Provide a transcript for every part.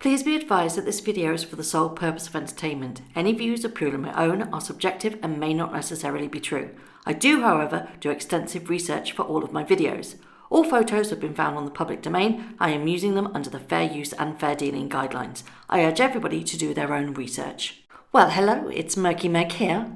Please be advised that this video is for the sole purpose of entertainment. Any views are purely my own, are subjective and may not necessarily be true. I do, however, do extensive research for all of my videos. All photos have been found on the public domain. I am using them under the fair use and fair dealing guidelines. I urge everybody to do their own research. Well, hello, it's Murky Meg here.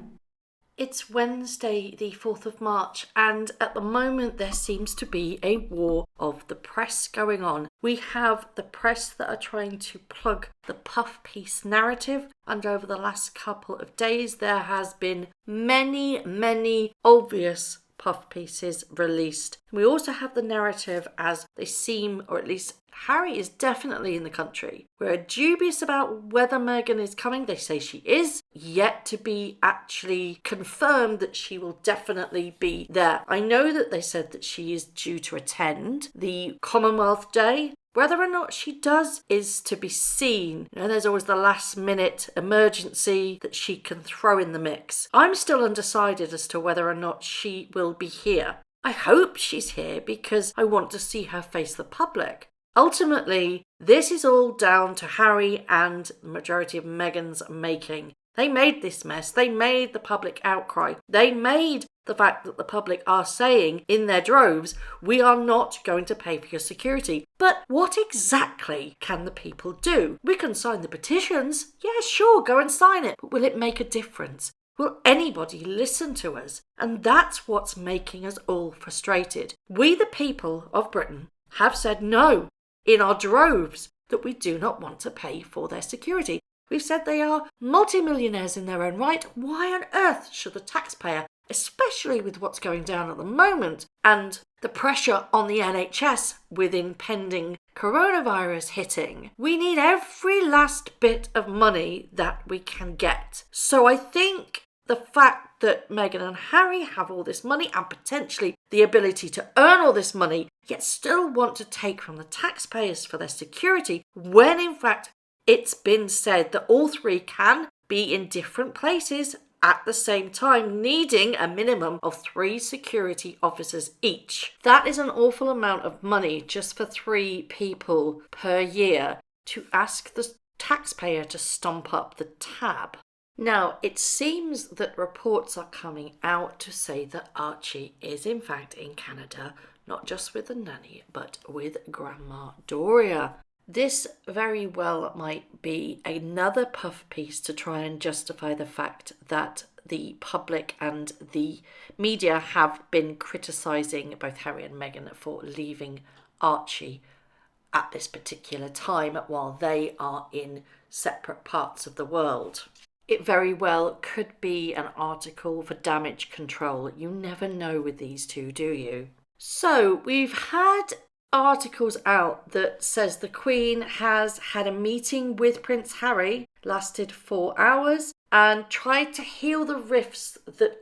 It's Wednesday, the 4th of March, and at the moment there seems to be a war of the press going on. We have the press that are trying to plug the puff piece narrative, and over the last couple of days there has been many obvious puff pieces released. We also have the narrative as they seem, or at least Harry is definitely in the country. We're dubious about whether Meghan is coming. They say she is, yet to be actually confirmed that she will definitely be there. I know that they said that she is due to attend the Commonwealth Day. Whether or not she does is to be seen. You know, there's always the last minute emergency that she can throw in the mix. I'm still undecided as to whether or not she will be here. I hope she's here because I want to see her face the public. Ultimately, this is all down to Harry and the majority of Meghan's making. They made this mess. They made the public outcry. They made the fact that the public are saying in their droves, we are not going to pay for your security. But what exactly can the people do? We can sign the petitions. Yeah, sure, go and sign it. But will it make a difference? Will anybody listen to us? And that's what's making us all frustrated. We, the people of Britain, have said no in our droves that we do not want to pay for their security. We've said they are multimillionaires in their own right. Why on earth should the taxpayer, especially with what's going down at the moment and the pressure on the NHS with impending coronavirus hitting, we need every last bit of money that we can get. So I think the fact that Meghan and Harry have all this money and potentially the ability to earn all this money, yet still want to take from the taxpayers for their security, when in fact it's been said that all three can be in different places at the same time, needing a minimum of 3 security officers each. That is an awful amount of money just for 3 people per year to ask the taxpayer to stomp up the tab. Now, it seems that reports are coming out to say that Archie is in fact in Canada, not just with the nanny, but with Grandma Doria. This very well might be another puff piece to try and justify the fact that the public and the media have been criticising both Harry and Meghan for leaving Archie at this particular time while they are in separate parts of the world. It very well could be an article for damage control. You never know with these two, do you? So we've had articles out that says the Queen has had a meeting with Prince Harry, lasted 4 hours, and tried to heal the rifts that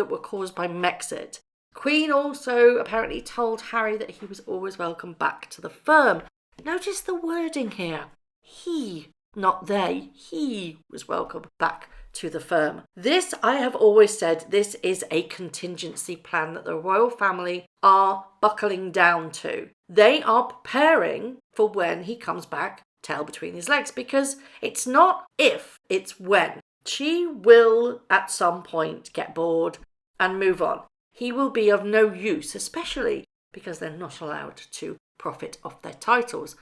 were caused by Brexit. Queen also apparently told Harry that he was always welcome back to the firm. Notice the wording here. He, not they, he was welcome back to the firm. This, I have always said, this is a contingency plan that the royal family are buckling down to. They are preparing for when he comes back, tail between his legs, because it's not if, it's when. She will at some point get bored and move on. He will be of no use, especially because they're not allowed to profit off their titles.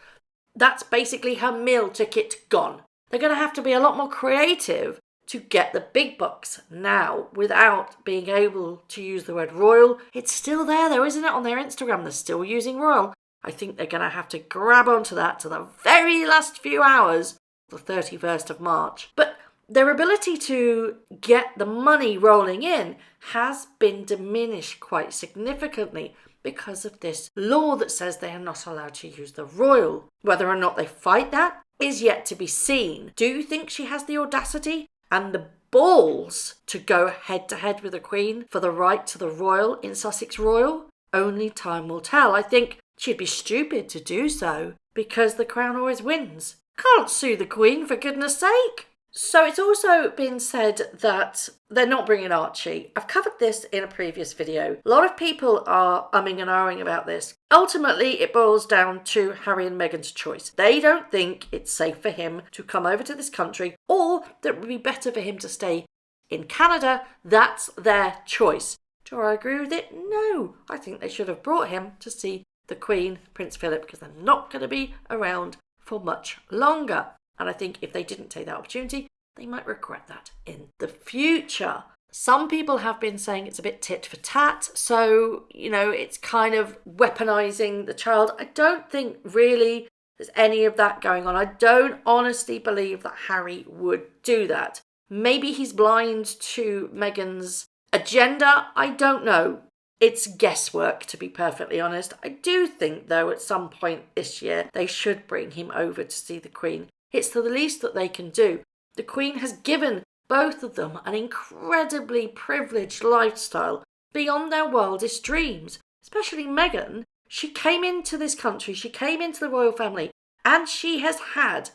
That's basically her meal ticket gone. They're going to have to be a lot more creative to get the big bucks now without being able to use the word royal. It's still there though, isn't it? On their Instagram, they're still using royal. I think they're going to have to grab onto that to the very last few hours, the 31st of March. But their ability to get the money rolling in has been diminished quite significantly because of this law that says they are not allowed to use the royal. Whether or not they fight that is yet to be seen. Do you think she has the audacity and the balls to go head to head with the Queen for the right to the royal in Sussex Royal? Only time will tell. I think she'd be stupid to do so because the Crown always wins. Can't sue the Queen, for goodness sake. So it's also been said that they're not bringing Archie. I've covered this in a previous video. A lot of people are umming and ahhing about this. Ultimately, it boils down to Harry and Meghan's choice. They don't think it's safe for him to come over to this country, or that it would be better for him to stay in Canada. That's their choice. Do I agree with it? No. I think they should have brought him to see the Queen, Prince Philip, because they're not going to be around for much longer. And I think if they didn't take that opportunity, they might regret that in the future. Some people have been saying it's a bit tit for tat. So, it's kind of weaponizing the child. I don't think really there's any of that going on. I don't honestly believe that Harry would do that. Maybe he's blind to Meghan's agenda. I don't know. It's guesswork, to be perfectly honest. I do think, though, at some point this year, they should bring him over to see the Queen. It's the least that they can do. The Queen has given both of them an incredibly privileged lifestyle beyond their wildest dreams. Especially Meghan. She came into this country, she came into the royal family, and she has had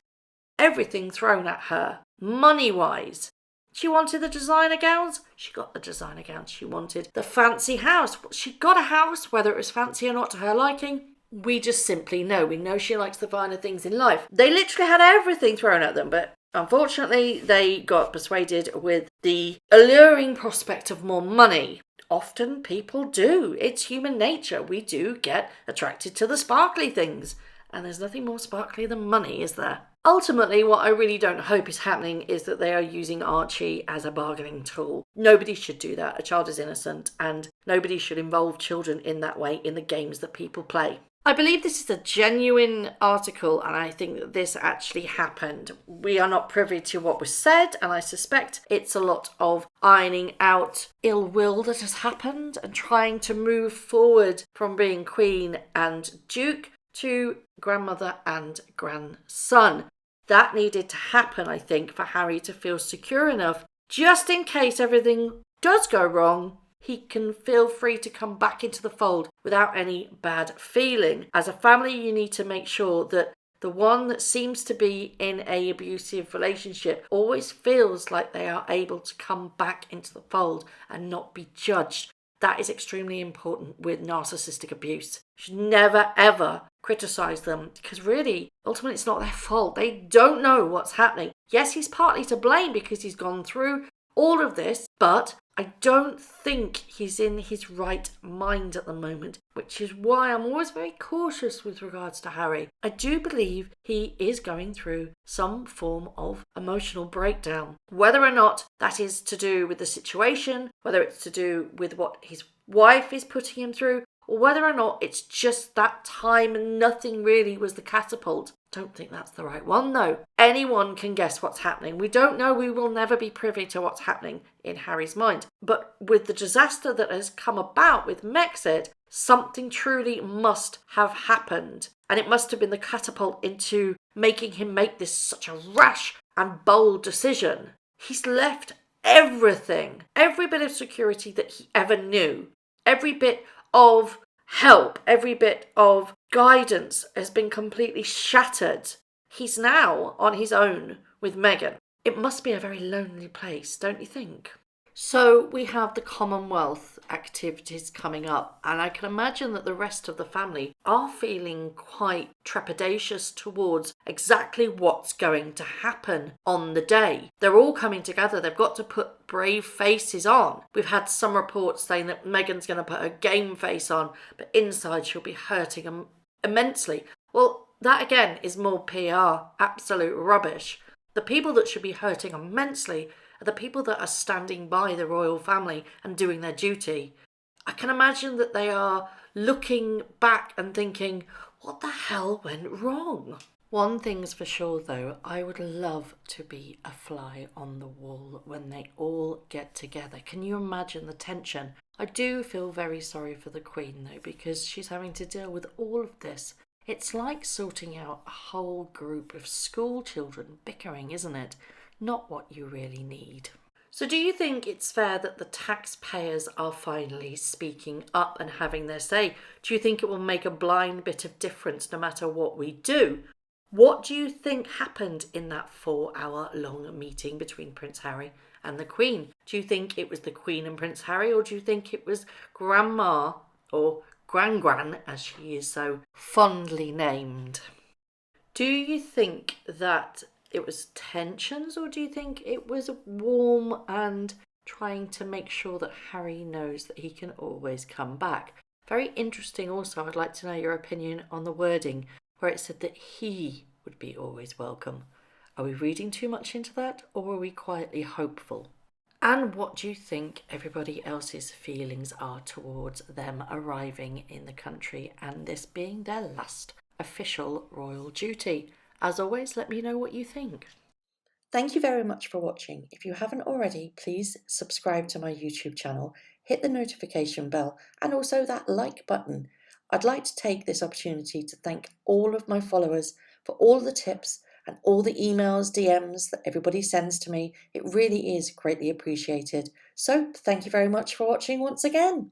everything thrown at her, money-wise. She wanted the designer gowns, she got the designer gowns. She wanted the fancy house. She got a house, whether it was fancy or not to her liking. We just simply know. We know she likes the finer things in life. They literally had everything thrown at them, but unfortunately they got persuaded with the alluring prospect of more money. Often people do. It's human nature. We do get attracted to the sparkly things. And there's nothing more sparkly than money, is there? Ultimately, what I really don't hope is happening is that they are using Archie as a bargaining tool. Nobody should do that. A child is innocent, and nobody should involve children in that way in the games that people play. I believe this is a genuine article, and I think that this actually happened. We are not privy to what was said, and I suspect it's a lot of ironing out ill will that has happened and trying to move forward from being Queen and Duke to grandmother and grandson. That needed to happen, I think, for Harry to feel secure enough, just in case everything does go wrong, he can feel free to come back into the fold without any bad feeling. As a family, you need to make sure that the one that seems to be in an abusive relationship always feels like they are able to come back into the fold and not be judged. That is extremely important with narcissistic abuse. You should never, ever criticise them, because really, ultimately, it's not their fault. They don't know what's happening. Yes, he's partly to blame because he's gone through all of this, but I don't think he's in his right mind at the moment, which is why I'm always very cautious with regards to Harry. I do believe he is going through some form of emotional breakdown. Whether or not that is to do with the situation, whether it's to do with what his wife is putting him through, or whether or not it's just that time and nothing really was the catapult. Don't think that's the right one, though. Anyone can guess what's happening. We don't know. We will never be privy to what's happening in Harry's mind. But with the disaster that has come about with Mexit, something truly must have happened. And it must have been the catapult into making him make this such a rash and bold decision. He's left everything, every bit of security that he ever knew, every bit of help, every bit of guidance has been completely shattered. He's now on his own with Meghan. It must be a very lonely place, don't you think? So we have the Commonwealth activities coming up, and I can imagine that the rest of the family are feeling quite trepidatious towards exactly what's going to happen on the day. They're all coming together. They've got to put brave faces on. We've had some reports saying that Meghan's going to put a game face on, but inside she'll be hurting immensely. Well, that again is more PR, absolute rubbish. The people that should be hurting immensely are the people that are standing by the royal family and doing their duty. I can imagine that they are looking back and thinking, what the hell went wrong? One thing's for sure though, I would love to be a fly on the wall when they all get together. Can you imagine the tension? I do feel very sorry for the Queen though, because she's having to deal with all of this. It's like sorting out a whole group of school children bickering, isn't it? Not what you really need. So do you think it's fair that the taxpayers are finally speaking up and having their say? Do you think it will make a blind bit of difference no matter what we do? What do you think happened in that 4-hour-long meeting between Prince Harry and the Queen? Do you think it was the Queen and Prince Harry, or do you think it was Grandma, or Gran, as she is so fondly named? Do you think that it was tensions, or do you think it was warm and trying to make sure that Harry knows that he can always come back? Very interesting also, I'd like to know your opinion on the wording where it said that he would be always welcome. Are we reading too much into that, or are we quietly hopeful? And what do you think everybody else's feelings are towards them arriving in the country and this being their last official royal duty? As always, let me know what you think. Thank you very much for watching. If you haven't already, please subscribe to my YouTube channel, hit the notification bell, and also that like button. I'd like to take this opportunity to thank all of my followers for all the tips and all the emails, DMs that everybody sends to me. It really is greatly appreciated. So thank you very much for watching once again.